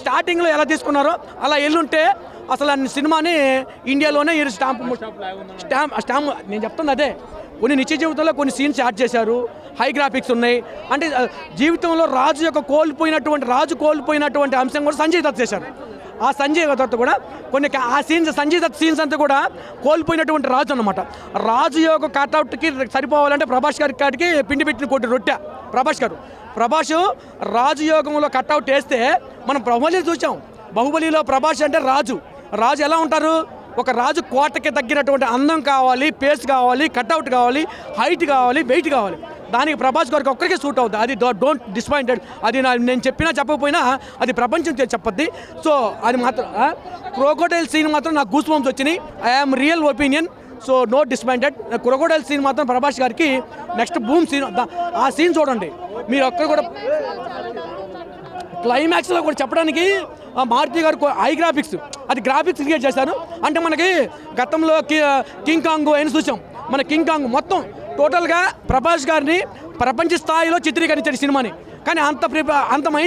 స్టార్టింగ్లో ఎలా తీసుకున్నారో అలా ఎల్లుంటే అసలు అన్ని సినిమాని ఇండియాలోనే ఈ స్టాంప్ నేను చెప్తుంది అదే. కొన్ని నిత్య జీవితంలో కొన్ని సీన్స్ యాడ్ చేశారు, హై గ్రాఫిక్స్ ఉన్నాయి. అంటే జీవితంలో రాజు కోల్పోయినటువంటి అంశం కూడా సంజయ్ దత్ చేశారు. ఆ సంజయ్ దత్ కూడా కొన్ని ఆ సీన్స్, సంజయ్ దత్ సీన్స్ అంతా కూడా కోల్పోయినటువంటి రాజు అన్నమాట. రాజు యొక్క కట్అవుట్కి సరిపోవాలంటే ప్రభాస్ గారి కాడికి పిండి పెట్టిన కొట్టి రొట్టె ప్రభాస్ రాజు యోగంలో కట్అవుట్ వేస్తే మనం బాహుబలి చూసాం. బాహుబలిలో ప్రభాస్ అంటే రాజు ఎలా ఉంటారు? ఒక రాజు కోటకి తగ్గినటువంటి అందం కావాలి, పేస్ కావాలి, కట్అవుట్ కావాలి, హైట్ కావాలి, వెయిట్ కావాలి. దానికి ప్రభాస్ గారికి ఒక్కరికే సూట్ అవుతుంది. అది డోంట్ డిసప్పాయింటెడ్. అది నేను చెప్పకపోయినా అది ప్రపంచం చెప్పద్ది. సో అది మాత్రం క్రోకోడైల్ సీన్ మాత్రం నాకు గూస్ బంప్స్ వచ్చినాయి. I'm real opinion. So no disappointed. Crocodile scene మాత్రం ప్రభాస్ గారికి నెక్స్ట్ బూమ్ సీన్. ఆ సీన్ చూడండి మీరు. ఒక్కరు కూడా క్లైమాక్స్లో కూడా చెప్పడానికి మారుతి గారు హై గ్రాఫిక్స్, అది గ్రాఫిక్స్ క్రియేట్ చేశారు. అంటే మనకి గతంలో కింగ్ కాంగ్ అయినా చూసాం. మన కింగ్ కాంగ్ మొత్తం టోటల్గా ప్రభాస్ గారిని ప్రపంచ స్థాయిలో చిత్రీకరించాడు సినిమాని. కానీ అంత మైండ్